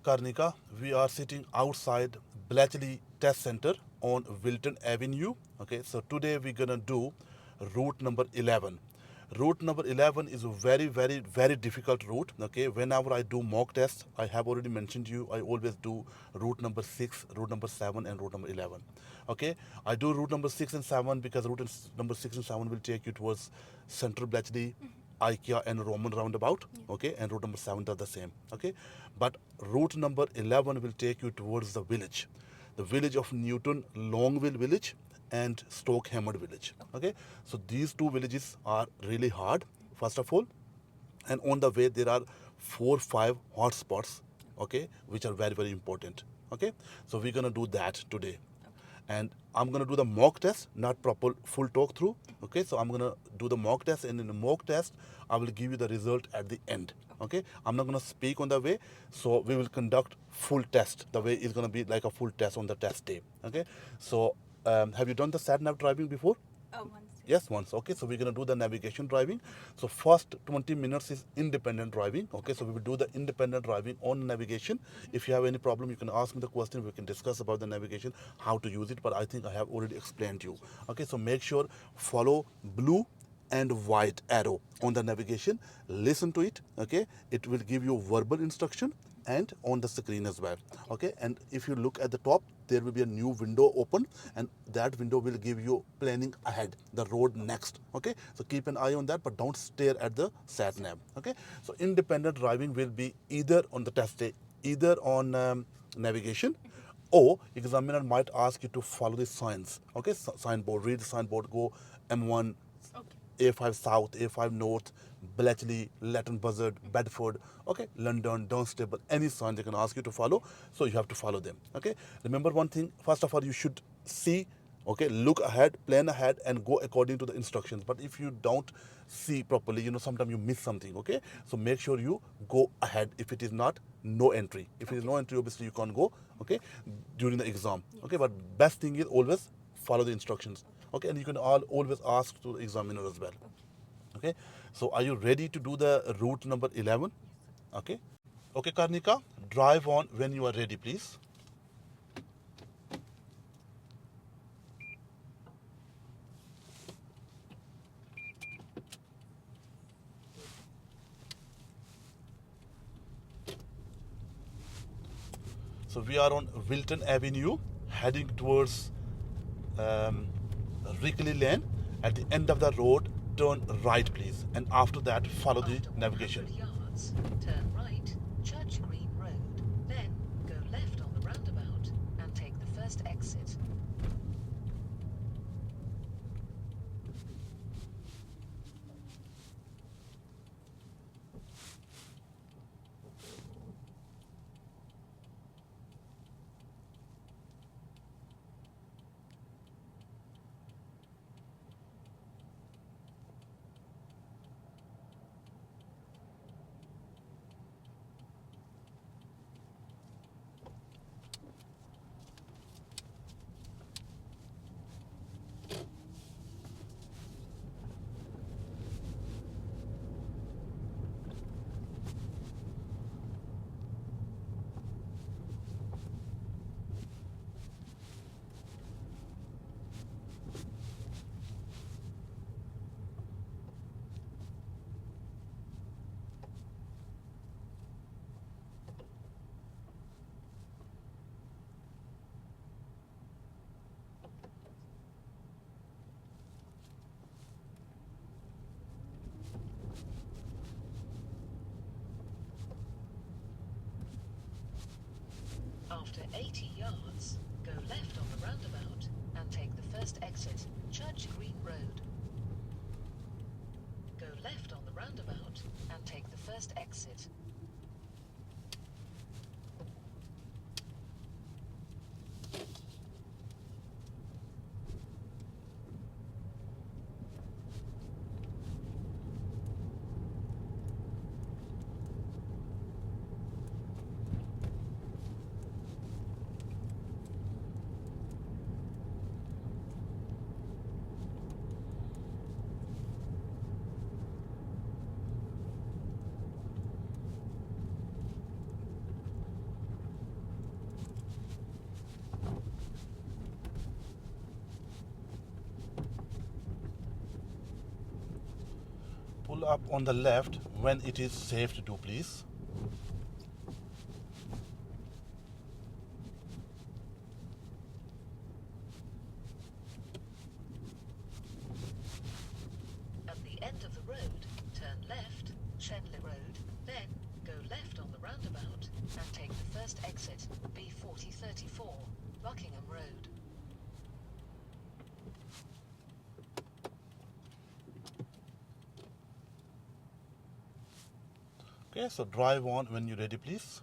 Karnika, we are sitting outside Bletchley Test Centre on Wilton Avenue. Okay, so today we're gonna do route number 11. Route number 11 is a very difficult route. Okay, whenever I do mock tests, I have already mentioned to you, I always do route number 6, route number 7, and route number 11. Okay, I do route number 6 and 7 because number 6 and 7 will take you towards Central Bletchley, IKEA, and Roman Roundabout. Okay, and route number 7 does the same. Okay, but route number 11 will take you towards the village of Newton, Longville village, and Stoke Hammond village. Okay, so these two villages are really hard, first of all, and on the way there are 4-5 hot spots, okay, which are very important. Okay, so we're gonna do that today, and I'm gonna do the mock test, not proper full talk through. Okay, so I'm gonna do the mock test, and in the mock test I will give you the result at the end. Okay, I'm not gonna speak on the way, so we will conduct full test. The way is gonna be like a full test on the test day. Okay, so have you done the sat nav driving before? Once. Yes, once. Okay, so we're going to do the navigation driving. So first 20 minutes is independent driving. Okay, so we will do the independent driving on navigation. If you have any problem, you can ask me the question. We can discuss about the navigation, how to use it. But I think I have already explained to you. Okay, so make sure follow blue and white arrow on the navigation. Listen to it. Okay, it will give you verbal instruction and on the screen as well. Okay, and if you look at the top, there will be a new window open, and that window will give you planning ahead, the road next. Okay, so keep an eye on that, but don't stare at the sat nav. Okay, so independent driving will be either on the test day, either on navigation, or examiner might ask you to follow the signs. Okay, signboard, read the signboard, go M1, A5 South, A5 North, Bletchley, Leighton Buzzard, Bedford, okay, London, Dunstable, any sign they can ask you to follow, so you have to follow them. Okay, remember one thing, first of all, you should see, okay, look ahead, plan ahead, and go according to the instructions. But if you don't see properly, sometimes you miss something. Okay, so make sure you go ahead. If it is not, no entry. If it is no entry, obviously you can't go, okay, during the exam. Okay, but best thing is always follow the instructions. Okay, and you can always ask to the examiner as well. Okay, so are you ready to do the route number 11? Okay, okay, Karnika, drive on when you are ready, please. So we are on Wilton Avenue, heading towards Rickley Lane. At the end of the road, turn right, please, and after that, follow the navigation. Yards, turn right, Church Green Road, then go left on the roundabout and take the first exit. After 80 yards, go left on the roundabout and take the first exit, Church Green Road. Go left on the roundabout and take the first exit. pull up on the left when it is safe to do, please. At the end of the road, turn left, Shenley Road, then go left on the roundabout and take the first exit, B4034, Buckingham Road. Okay, so drive on when you're ready, please.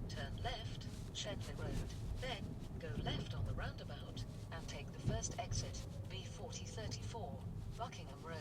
Turn left, Shenley Road, then go left on the roundabout and take the first exit, B4034, Buckingham Road.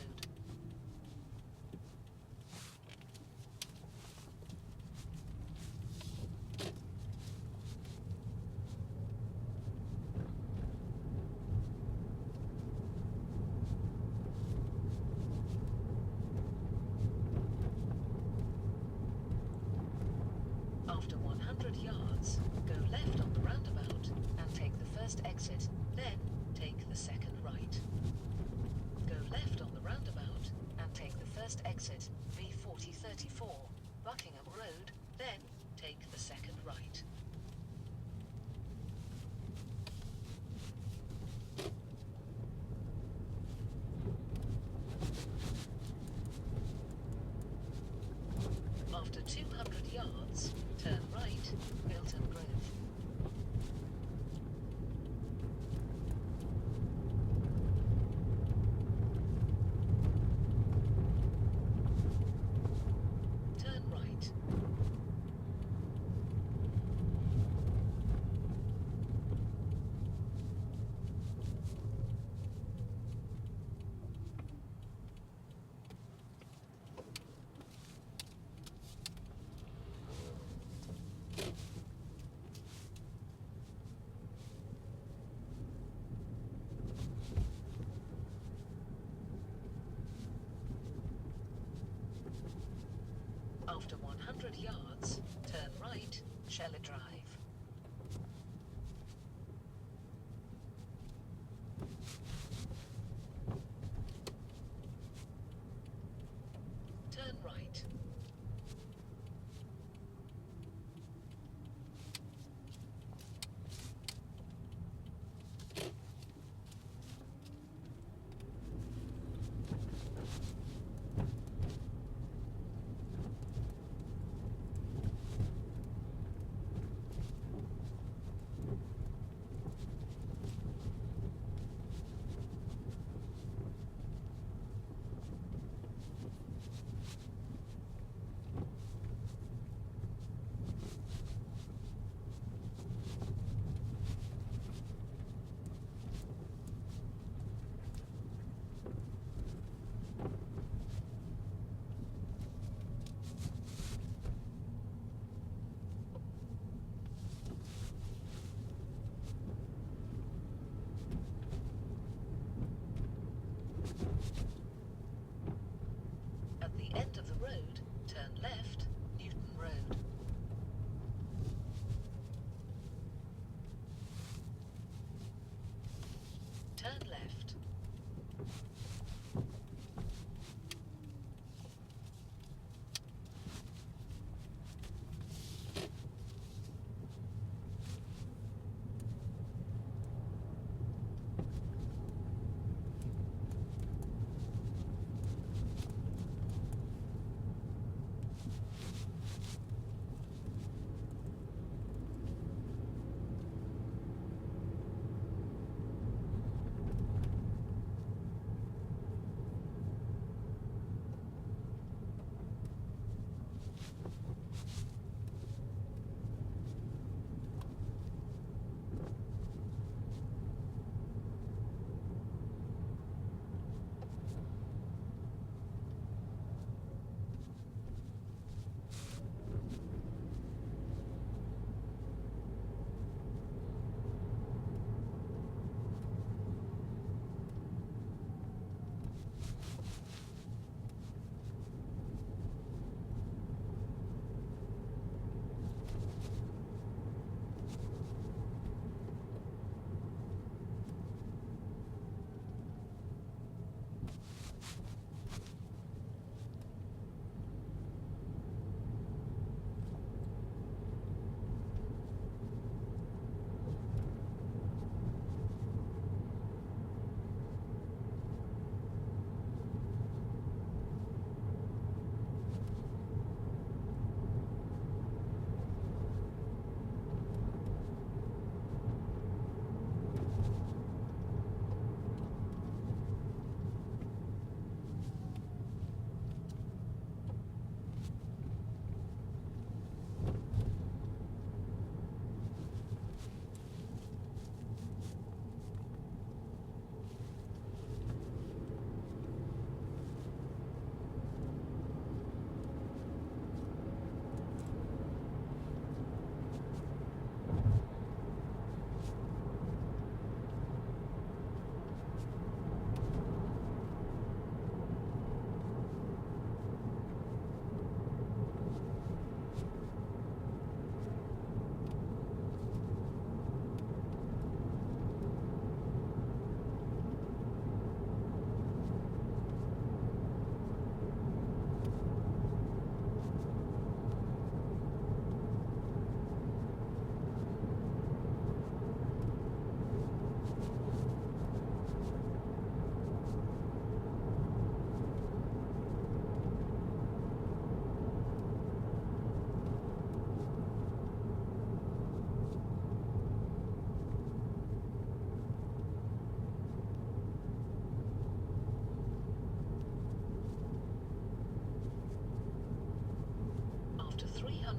After 100 yards, go left on the roundabout and take the first exit, then take the second right. Go left on the roundabout and take the first exit, B4034, Buckingham Road, then take the second right. After 200 yards, turn right, Milton Grove. Turn right. After 100 yards, turn right, Shelley Drive. Turn right. At the end of the road, turn left, Newton Road. Turn left.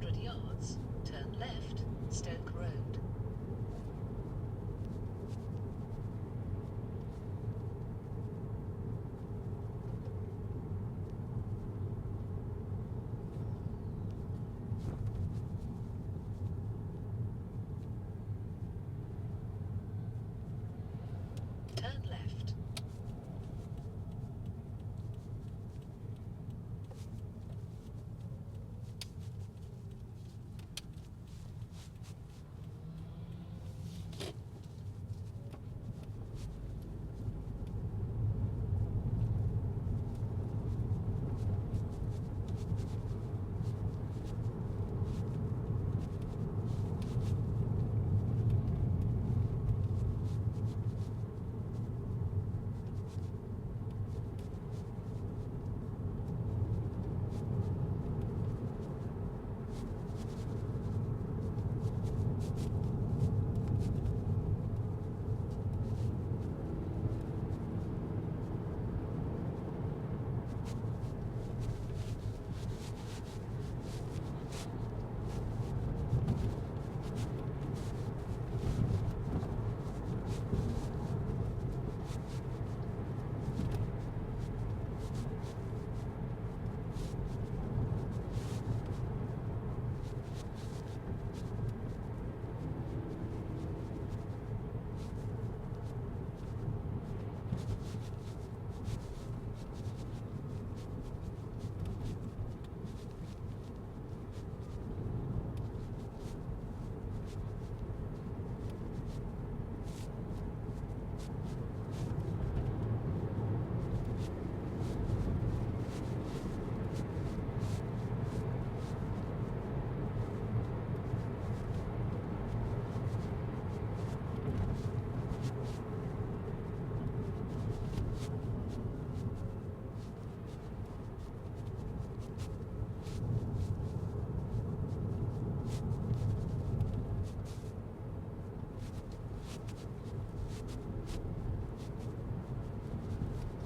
100 yards, turn left, Stoke Road. Turn left.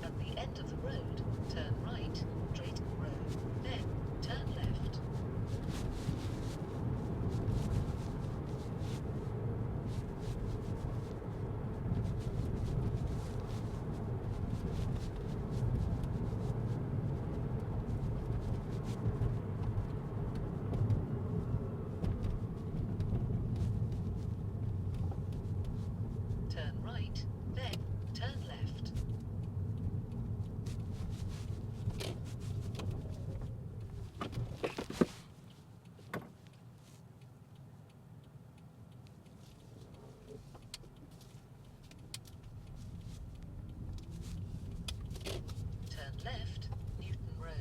At the end of the road, turn right, Drayton Road, then turn left. Turn right, then turn left. Turn left, Newton Road.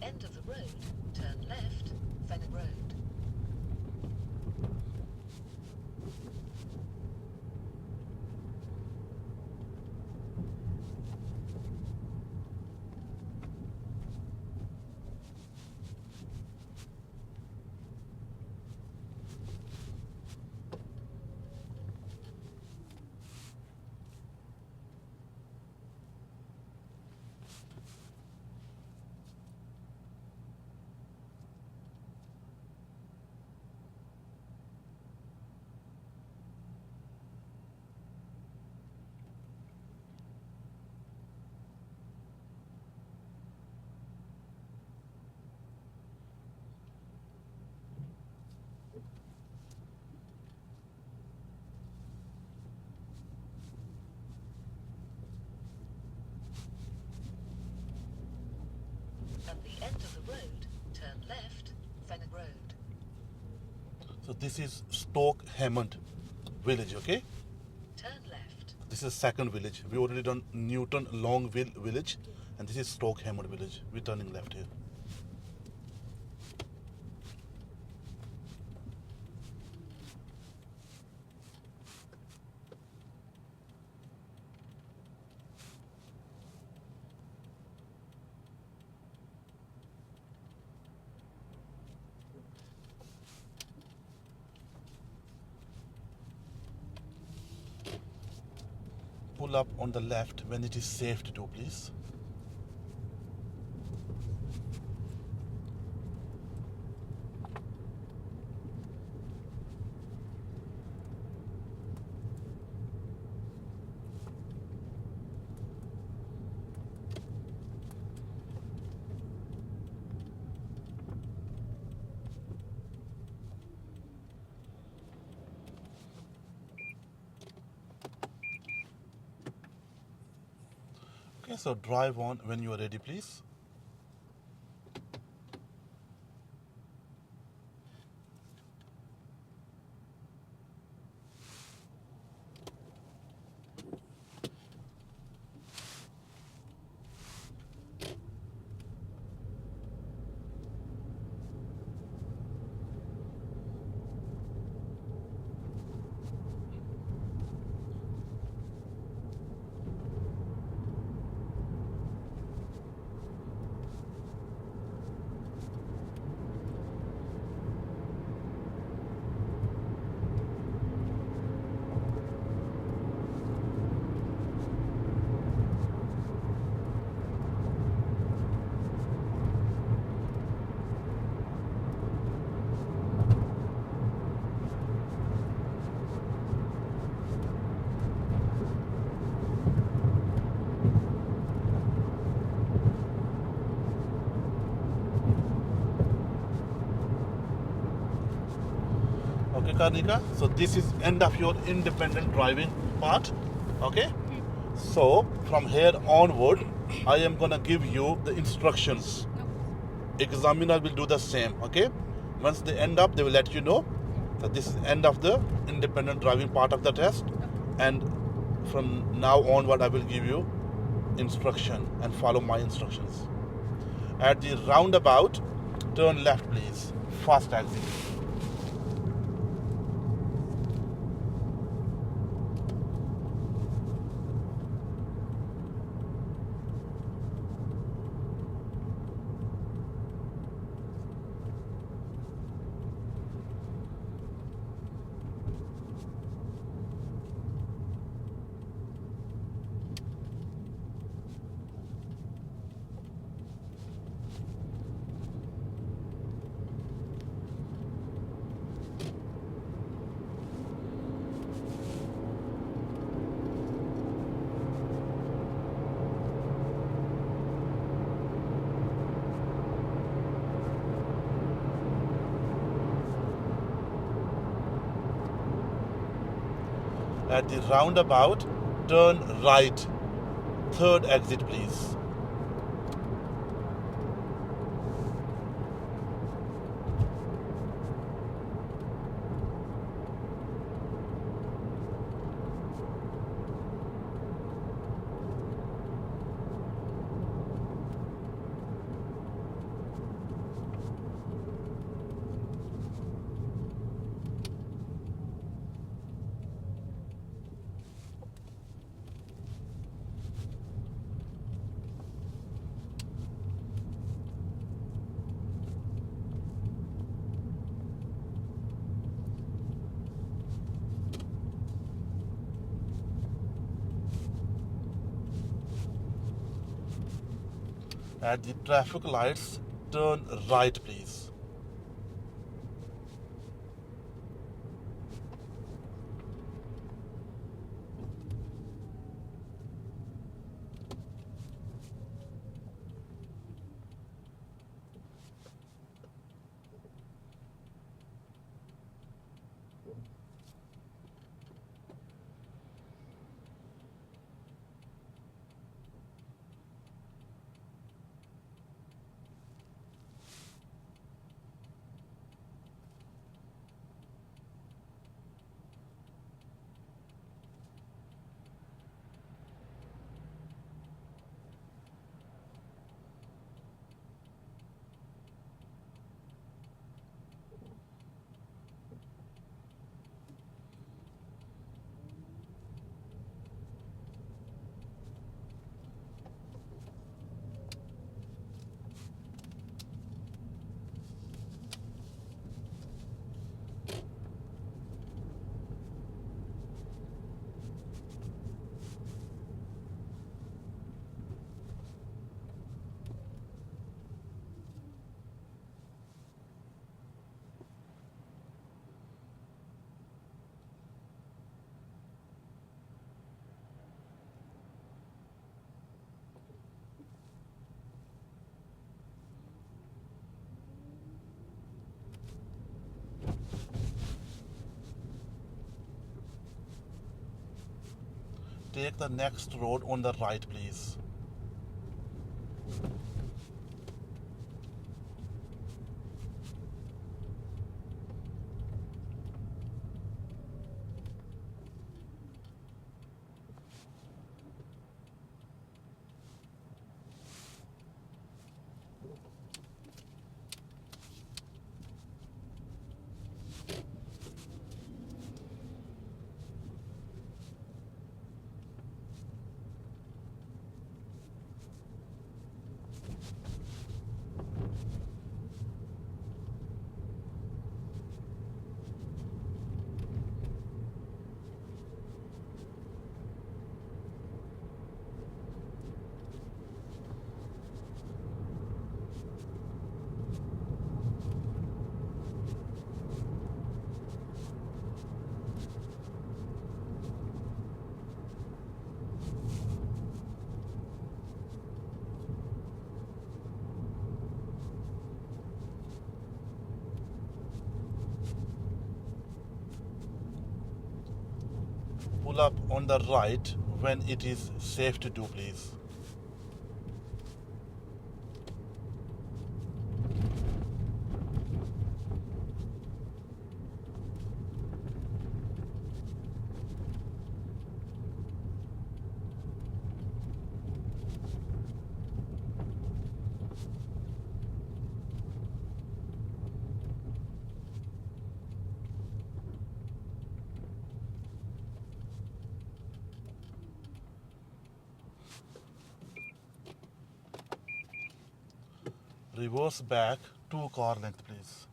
end of the road, turn left, Fenwick Road. At the end of the road, turn left, Fenwick Road. So this is Stoke Hammond village, okay? Turn left. This is second village. We already done Newton Longville village, and this is Stoke Hammond village. We're turning left here. Pull up on the left when it is safe to do, please. Okay, so drive on when you are ready, please. Okay, Karnika, so this is end of your independent driving part. Okay, so from here onward I am gonna give you the instructions. Examiner will do the same. Okay, once they end up they will let you know that this is end of the independent driving part of the test, and from now onward I will give you instruction and follow my instructions. At the roundabout, turn left please, fast exit. At the roundabout, turn right, third exit please. At the traffic lights, turn right, please. Take the next road on the right, please. Pull up on the right when it is safe to do, please. Reverse back 2 car length, please.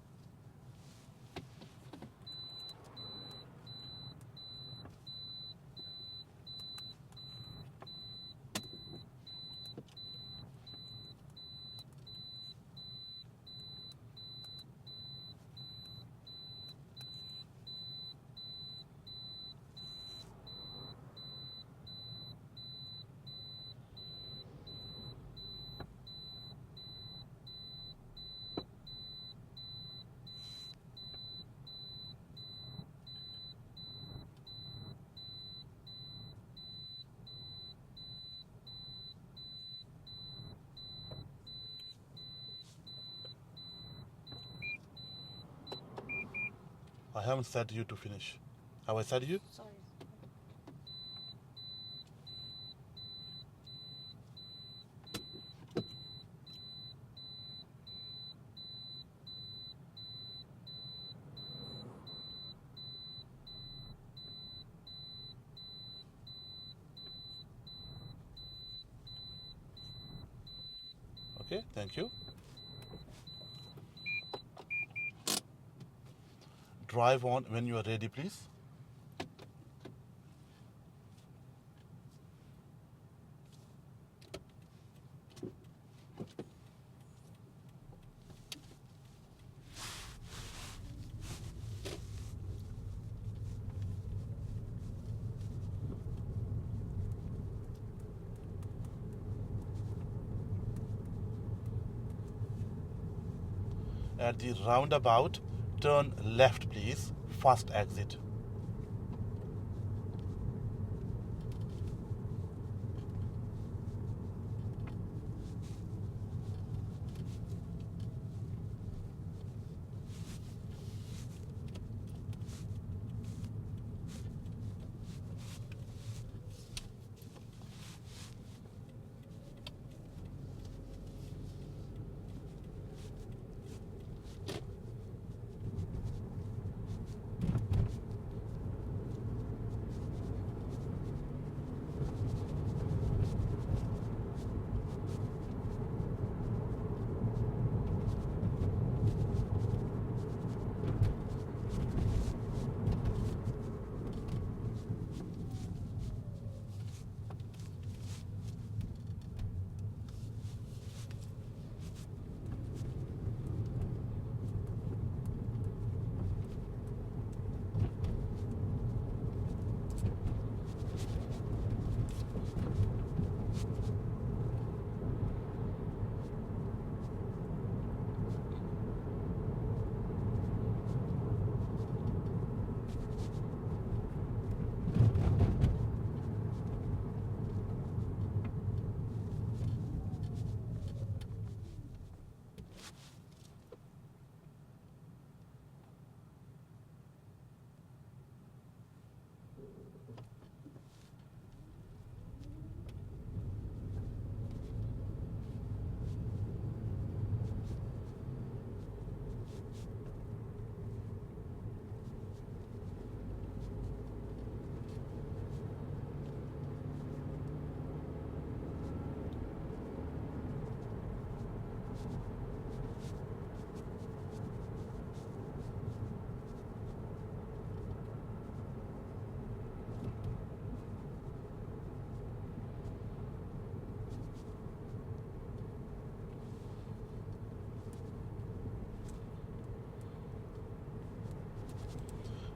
I haven't said you to finish. Have I said you? Sorry. Okay, thank you. Drive on when you are ready, please. At the roundabout, turn left please, first exit.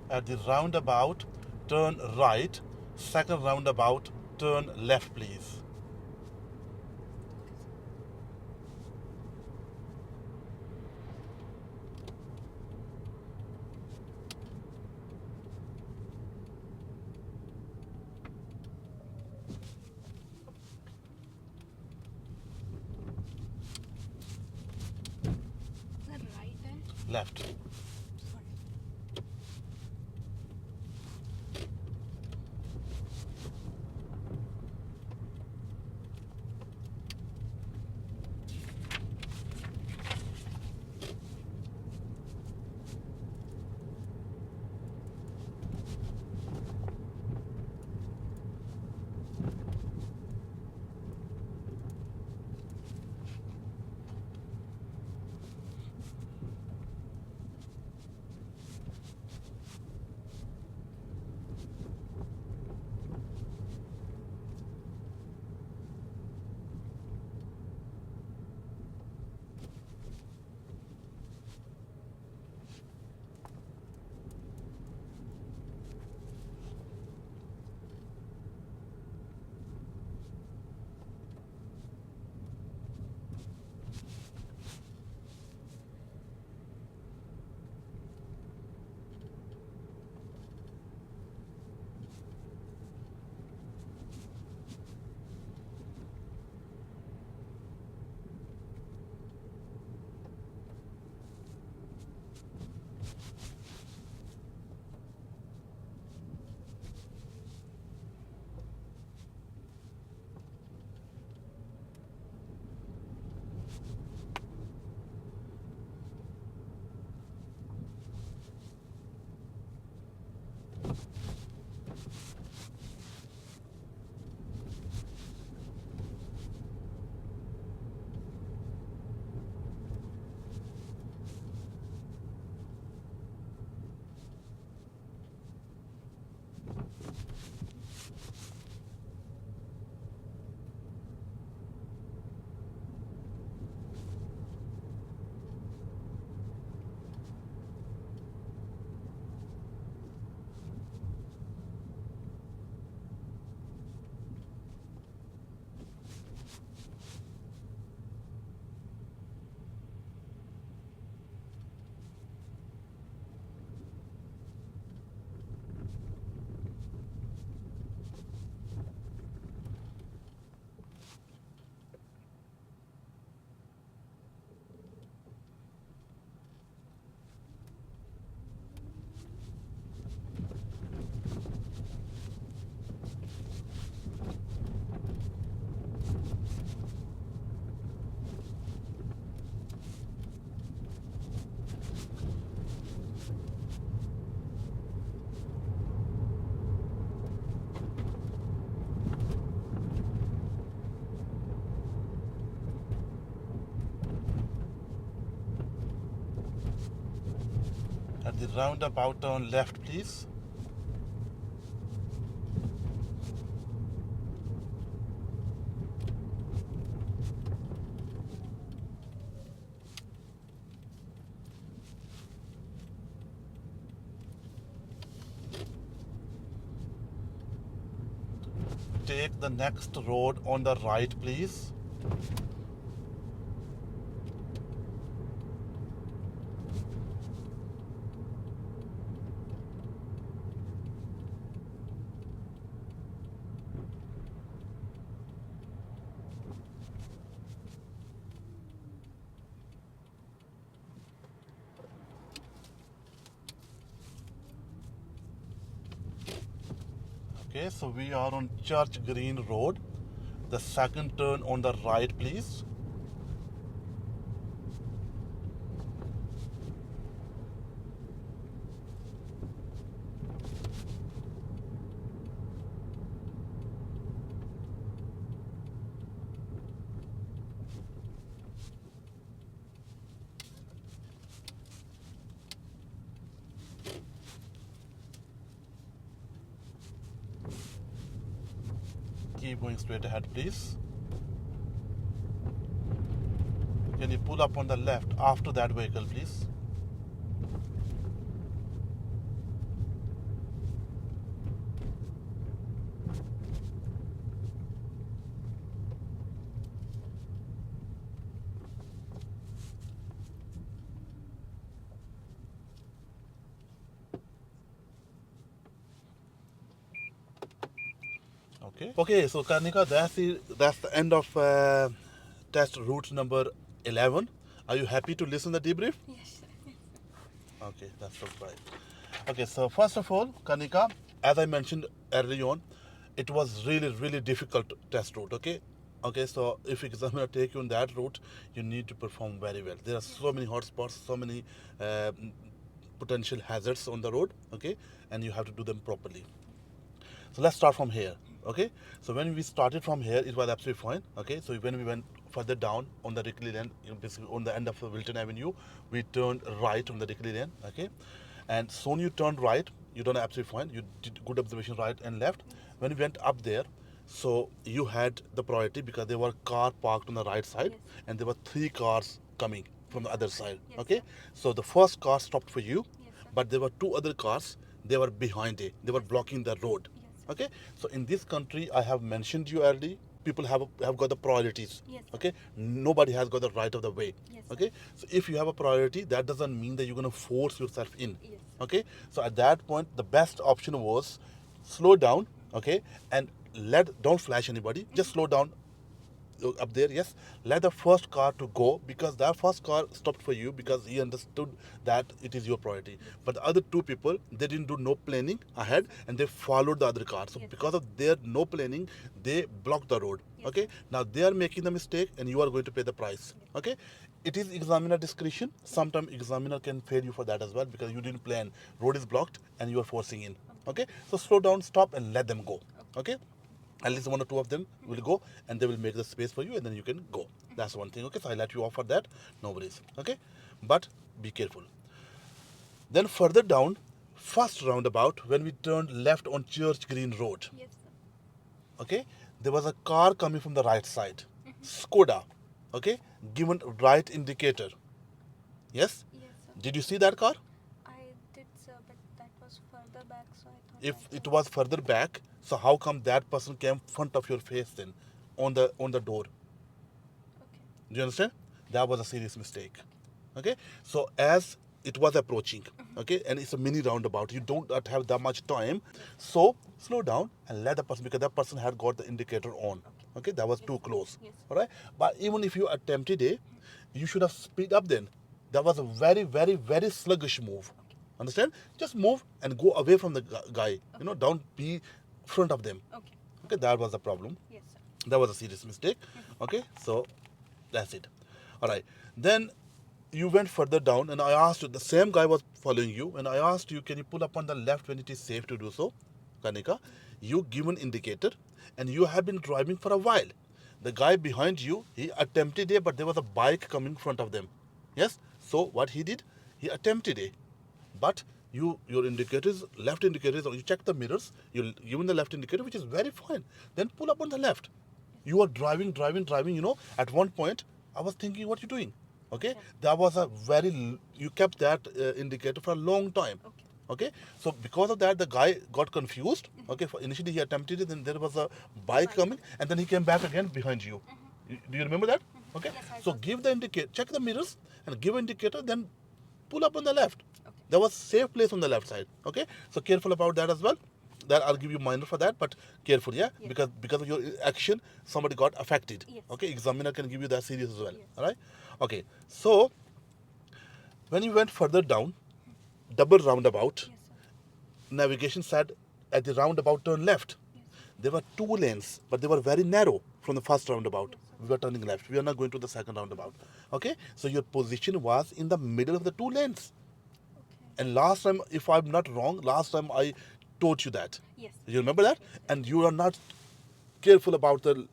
At the roundabout, turn right, second roundabout, turn left please. Right then? Left. At the roundabout, turn left, please. Take the next road on the right, please. Okay, so we are on Church Green Road. The second turn on the right, please. Keep going straight ahead, please. Can you pull up on the left after that vehicle, please? Okay, so Karnika, that's the end of test route number 11. Are you happy to listen to the debrief? Yes. Okay, that's right. Okay, so first of all, Karnika, as I mentioned early on, it was really difficult test route. Okay, so if examiner take you on that route, you need to perform very well. There are so many hotspots, so many potential hazards on the road. Okay, and you have to do them properly. So let's start from here. Okay, so when we started from here, it was absolutely fine. Okay, so when we went further down on the Rickley Lane, basically on the end of Wilton Avenue, we turned right on the Rickley Lane. Okay, and soon you turned right, you done absolutely fine. You did good observation right and left. When we went up there, so you had the priority because there were car parked on the right side, Yes. and there were 3 cars coming from the other side. Yes, Okay, sir. so the first car stopped for you, Yes, sir. but there were 2 other cars. They were behind it. They were blocking the road. Yes, sir. Okay, so in this country, I have mentioned you early. People have got the priorities. Yes, sir. Okay, nobody has got the right of the way. Yes, sir. Okay, so if you have a priority, that doesn't mean that you're gonna force yourself in. Yes, sir. Okay, so at that point, the best option was slow down. Okay, and don't flash anybody. Just slow down up there. Yes, let the first car to go because that first car stopped for you because he understood that it is your priority. But the other 2 people, they didn't do no planning ahead and they followed the other car. So Yes. because of their no planning, they blocked the road. Yes. Okay, now they are making the mistake and you are going to pay the price. Okay, it is examiner discretion. Sometimes examiner can fail you for that as well because you didn't plan. Road is blocked and you are forcing in. Okay, so slow down, stop, and let them go. Okay, at least 1 or 2 of them will go and they will make the space for you and then you can go. That's one thing. Okay, so I let you off for that. No worries. Okay, but be careful. Then further down, first roundabout, when we turned left on Church Green Road, Yes, sir. okay, there was a car coming from the right side, Skoda, okay, given right indicator. Yes, Yes, sir. did you see that car? I did, sir, but that was further back, so I thought. If that it was further back, so how come that person came front of your face then on the door? Okay. Do you understand? That was a serious mistake. Okay, so as it was approaching, okay, and it's a mini roundabout, you don't have that much time, so slow down and let the person, because that person had got the indicator on. Okay, that was too close. Yes. All right, but even if you attempted it, you should have speed up then. That was a very sluggish move. Understand? Just move and go away from the guy. Don't be front of them. Okay. Okay, that was the problem. Yes, sir. That was a serious mistake. Okay, so that's it. All right, then you went further down and I asked you, the same guy was following you and I asked you, can you pull up on the left when it is safe to do so? Kanika, you give an indicator and you have been driving for a while. The guy behind you, he attempted it, but there was a bike coming in front of them. Yes, so what he did, he attempted it. but your indicators, left indicators, or you check the mirrors, you're given the left indicator, which is very fine. Then pull up on the left. You are driving, at one point, I was thinking, what you doing? Okay, that was a you kept that indicator for a long time. Okay, so because of that, the guy got confused. Okay, initially he attempted it, then there was a bike coming, and then he came back again behind you. Do you remember that? Okay, so give the indicator, check the mirrors, and give indicator, then pull up on the left. There was safe place on the left side. Okay, so careful about that as well. That I'll give you minor for that, but careful, because of your action, somebody got affected. Okay, examiner can give you that serious as well. All right. Okay, so when you went further down, double roundabout, navigation said at the roundabout turn left. There were 2 lanes, but they were very narrow from the first roundabout. We were turning left. We are not going to the second roundabout. Okay, so your position was in the middle of the 2 lanes. And last time, if I'm not wrong, last time I taught you that. Yes. You remember that? And you are not careful about the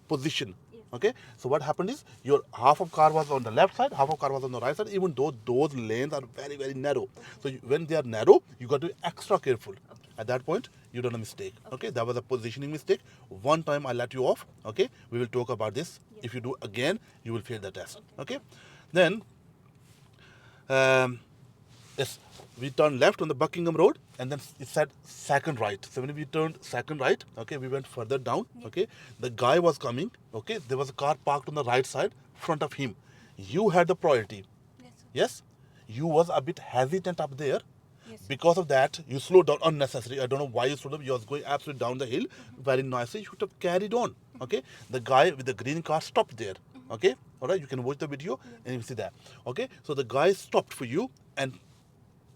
position. Okay, so what happened is your half of car was on the left side, half of car was on the right side, even though those lanes are very, very narrow. So when they are narrow, you got to be extra careful. At that point, you done a mistake. Okay, that was a positioning mistake. One time I let you off. Okay, we will talk about this. If you do again, you will fail the test. Okay, then yes, we turned left on the Buckingham Road, and then it said second right. So when we turned second right, okay, we went further down. Okay, the guy was coming. Okay, there was a car parked on the right side, front of him. You had the priority. Yes, you was a bit hesitant up there. Because of that, you slowed down unnecessarily. I don't know why you slowed down. You was going absolutely down the hill, very nicely. You should have carried on. Okay, the guy with the green car stopped there. Okay, all right. You can watch the video and you see that. Okay, so the guy stopped for you, and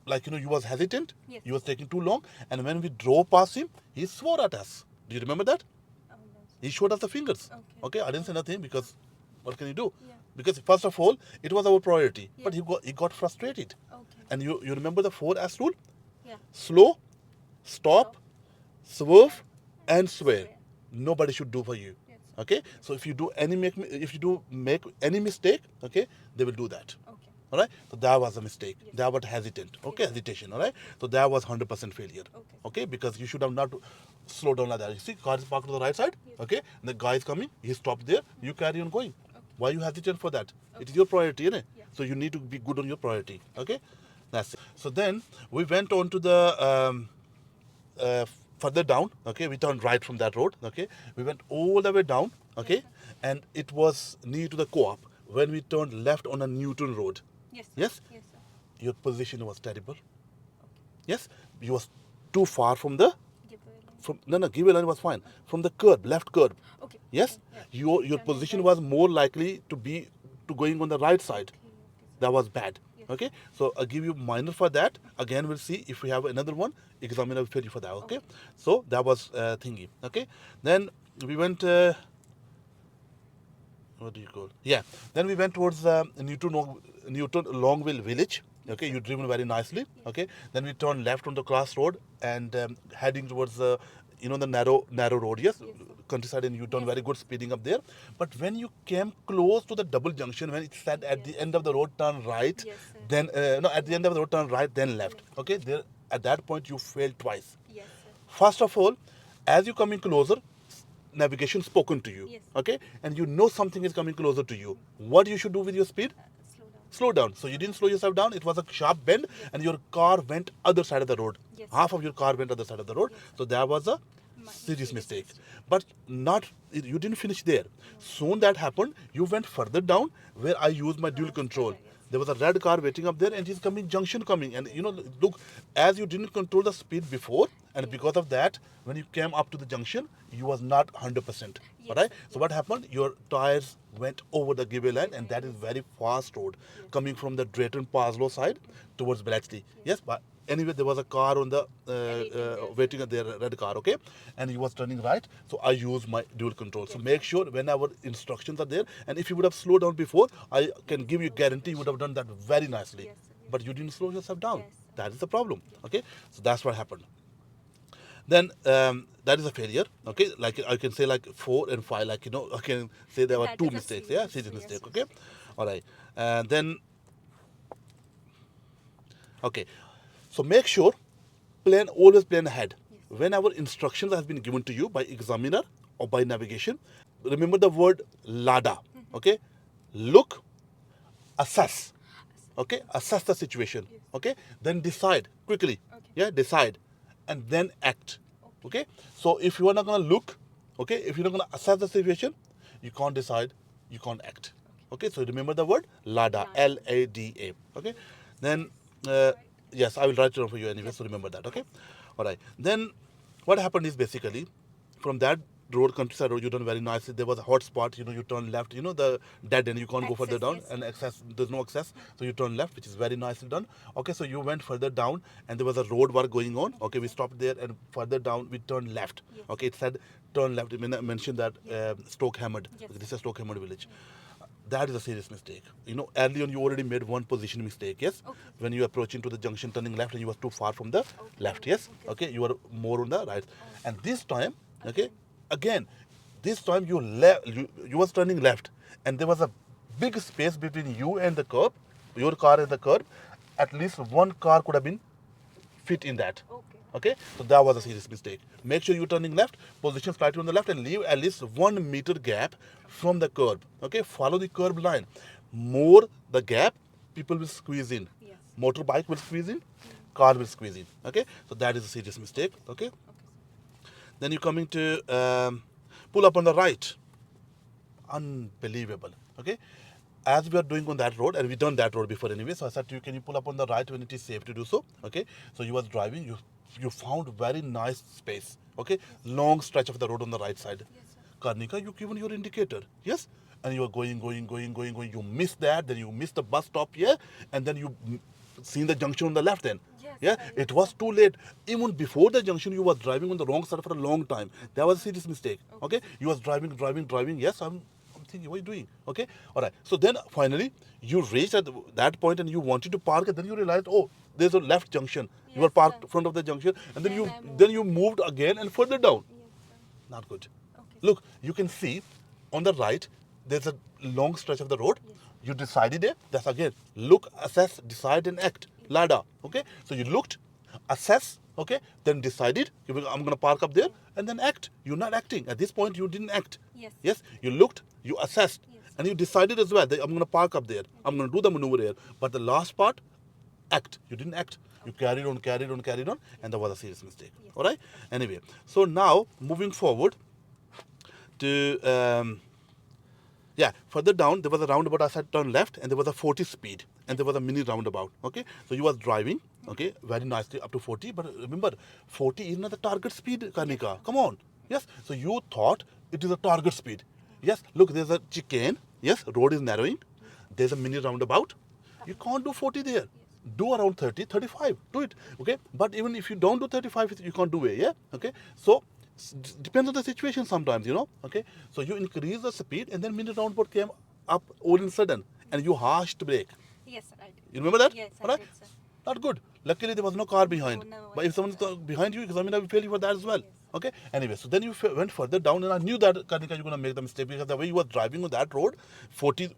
you was hesitant. You was taking too long, and when we drove past him, he swore at us. Do you remember that? He showed us the fingers. Okay, I didn't say nothing because what can you do? Because first of all, it was our priority, but he got frustrated. And you remember the 4S rule? Slow, stop, swerve, and swear. Nobody should do for you. Okay, so if you do make any mistake, okay, they will do that. All right, so that was a mistake. That was hesitant. Okay, hesitation. All right, so that was 100% failure. Okay, because you should have not slowed down like that. You see, car is parked on the right side. Okay, and the guy is coming. He stopped there. You carry on going. Why you hesitant for that? It is your priority, isn't it? So you need to be good on your priority. Okay, that's it. So then we went on to the further down. Okay, we turned right from that road. Okay, we went all the way down. Okay, and it was near to the co-op when we turned left on a Newton Road. Yes. Your position was terrible. Yes, you was too far from the giveaway line was fine. From the curb, left curb. Yes, your position was more likely to going on the right side. That was bad. Okay, so I'll give you minor for that. Again, we'll see if we have another one. Examiner will fail you for that. Okay, so that was thingy. Okay, then we went. What do you call? Yeah, then we went towards Newton Longville village. Okay, you driven very nicely. Okay, then we turned left on the cross road and heading towards the narrow road. Yes, countryside, and you turned very good speeding up there. But when you came close to the double junction, when it said at the end of the road turn right, then at the end of the road turn right, then left. Okay, there at that point you failed twice. First of all, as you coming closer, navigation spoken to you. Okay, and you know something is coming closer to you. What you should do with your speed? Slow down. So you didn't slow yourself down. It was a sharp bend, and your car went other side of the road. Half of your car went other side of the road. So that was a serious mistake. But you didn't finish there. Soon that happened. You went further down where I used my dual control. There was a red car waiting up there, and he's coming, junction coming. And look, as you didn't control the speed before, and because of that, when you came up to the junction, you was not 100%. Alright? So what happened? Your tires went over the giveaway line, and that is very fast road coming from the Drayton Parslow side towards Bletchley. Yes, but anyway, there was a car on the waiting at their red car. Okay, and he was turning right. So I used my dual control. So make sure whenever instructions are there, and if you would have slowed down before, I can give you guarantee you would have done that very nicely. But you didn't slow yourself down. That is the problem. Okay, so that's what happened. Then that is a failure. Okay, like I can say like 4 and 5. Like I can say there were 2 mistakes. Yeah, serious mistake. Okay, all right. Then okay. So make sure always plan ahead. Whenever instructions has been given to you by examiner or by navigation, remember the word LADA. Okay, look, assess. Okay, assess the situation. Okay, then decide quickly. Yeah, decide, and then act. Okay, so if you are not gonna look, okay, if you're not gonna assess the situation, you can't decide, you can't act. Okay, so remember the word LADA, LADA. Okay, then yes, I will write it down for you anyway, so remember that. Okay, all right. Then what happened is basically from that road, countryside road, you done very nicely. There was a hot spot, you turn left, the dead end, you can't go further down, and access, there's no access, so you turn left, which is very nicely done. Okay, so you went further down, and there was a road work going on. Okay, we stopped there, and further down, we turned left. Okay, it said turn left. It mentioned that Stoke Hammond. This is Stoke Hammond village. That is a serious mistake. Early on you already made one position mistake, yes? When you approaching to the junction, turning left, and you were too far from the left, yes? Okay, you were more on the right. And this time, okay, again, this time you was turning left, and there was a big space between you and the curb, your car and the curb. At least one car could have been fit in that. Okay, so that was a serious mistake. Make sure you're turning left, position slightly on the left, and leave at least 1 meter gap from the curb. Okay, follow the curb line. More the gap, people will squeeze in. Motorbike will squeeze in, car will squeeze in. Okay, so that is a serious mistake. Okay, then you're coming to pull up on the right. Unbelievable. Okay, as we are doing on that road, and we done that road before anyway, so I said to you, can you pull up on the right when it is safe to do so? Okay, so you was driving, you found very nice space. Okay, long stretch of the road on the right side. Karnika, you given your indicator, yes, and you are going. You missed that, then you missed the bus stop here, and then you seen the junction on the left. Then it was too late. Even before the junction, you was driving on the wrong side for a long time. That was a serious mistake. Okay, you was driving. Yes, I'm thinking, what are you doing? Okay, all right. So then finally you reached at that point, and you wanted to park, and then you realized, oh, there's a left junction. You were parked in front of the junction, and then you moved again and further down. Not good. Look, you can see on the right there's a long stretch of the road. You decided it. That's again look, assess, decide, and act. LADA. Okay, so you looked, assess. Okay, then decided I'm gonna park up there, and then act. You're not acting at this point. You didn't act. Yes, you looked, you assessed, and you decided as well that I'm gonna park up there. I'm gonna do the maneuver here. But the last part, act. You didn't act. You carried on, and that was a serious mistake. All right. Anyway, so now moving forward to further down, there was a roundabout. I said turn left, and there was a 40 speed, and there was a mini roundabout. Okay, so you was driving, okay, very nicely up to 40, but remember, 40 is not the target speed, Karnika. Come on, yes. So you thought it is a target speed. Yes, look, there's a chicane. Yes, road is narrowing. There's a mini roundabout. You can't do 40 there. Do around 30, 35. Do it. Okay, but even if you don't do 35, you can't do it. Yeah. Okay, so depends on the situation sometimes, okay, so you increase the speed, and then mini roundabout came up all in sudden, and you harshed brake. Yes, sir, I did. You remember that? Yes, all right, I did, sir. Not good. Luckily there was no car behind, No, but if someone's behind you, examiner will fail you for that as well. Okay, anyway, so then you went further down, and I knew that Karnika, you're going to make the mistake, because the way you were driving on that road, 40,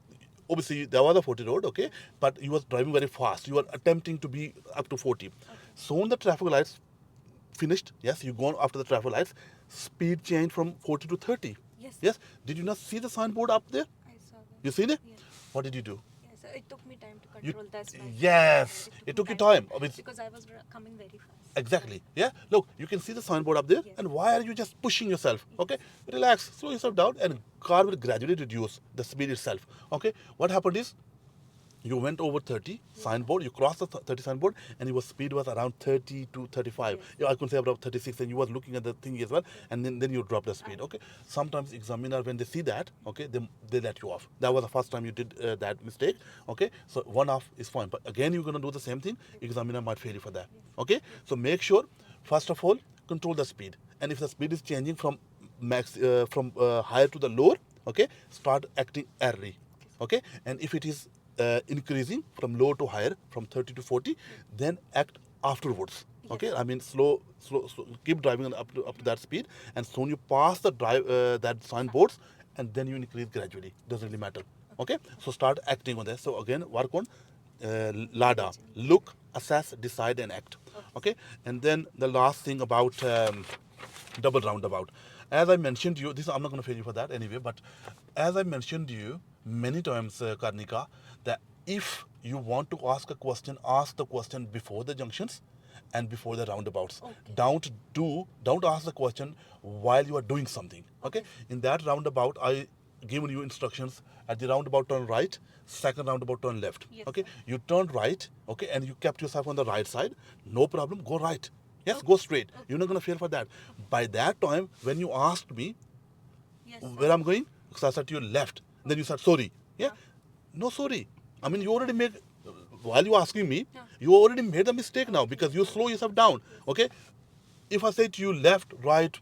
obviously there was a 40 road, okay, but you was driving very fast. You were attempting to be up to 40. Soon the traffic lights finished. Yes, you gone after the traffic lights. Speed change from 40 to 30. Yes. Did you not see the signboard up there? I saw that. You seen it? Yes. What did you do? Yes, sir, it took me time to control that. Yes, it took you time. Because I was coming very fast. Exactly. Yeah. Look, you can see the signboard up there. Yes. And why are you just pushing yourself? Okay. Relax. Slow yourself down, and car will gradually reduce the speed itself. Okay. What happened is, you went over 30 signboard, you crossed the 30 signboard, and your speed was around 30 to 35. I could say about 36, and you was looking at the thing as well, and then you drop the speed. Okay. Sometimes examiner, when they see that, okay, they let you off. That was the first time you did that mistake. Okay. So one off is fine, but again you're gonna do the same thing. Examiner might fail you for that. Okay. So make sure, first of all, control the speed, and if the speed is changing from higher to the lower, okay, start acting early. Okay. And if it is increasing from low to higher, from 30 to 40, then act afterwards. Okay, I mean slow, keep driving up to that speed, and soon you pass the that signboards, and then you increase gradually. Doesn't really matter. Okay, so start acting on that. So again, work on LADA, look, assess, decide and act. Okay, and then the last thing about double roundabout. As I mentioned to you, this I'm not going to fail you for that anyway, but as I mentioned to you many times, Karnika, that if you want to ask the question before the junctions and before the roundabouts. Okay. Don't ask the question while you are doing something. Okay, in that roundabout I given you instructions: at the roundabout turn right, second roundabout turn left. Yes, Okay, sir. you turned right, okay, and you kept yourself on the right side, no problem, go right. Yes, go straight. You're not going to fail for that. By that time when you asked me Yes, where sir. I'm going, so I said to you left, then you said sorry. Yeah, Yeah. no sorry, I mean you already made, while you asking me, Yeah. you already made the mistake now because you slow yourself down. Okay, if I say to you left, right,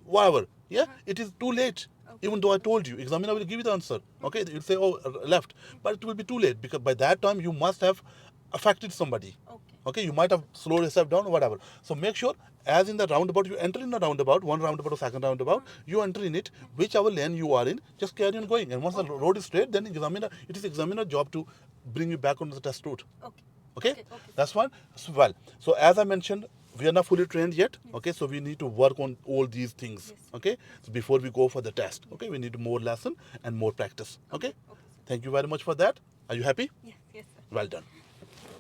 whatever, yeah, it is too late. Even though I told you, examiner will give you the answer. Okay, you'll say, oh, left, but it will be too late because by that time you must have affected somebody. Okay. Okay, you might have slowed yourself down or whatever. So make sure, as in the roundabout, you enter in the roundabout, one roundabout or second roundabout, you enter in it, whichever lane you are in, just carry on going. And once the road is straight, then it is examiner job to bring you back onto the test route. Okay. Okay, Okay, sir. that's fine. So, well, so as I mentioned, we are not fully trained yet. Okay, so we need to work on all these things. Yes. Okay, so before we go for the test, okay, we need more lesson and more practice. Okay, Okay, sir. thank you very much for that. Are you happy? Yes, yes, sir. Well done.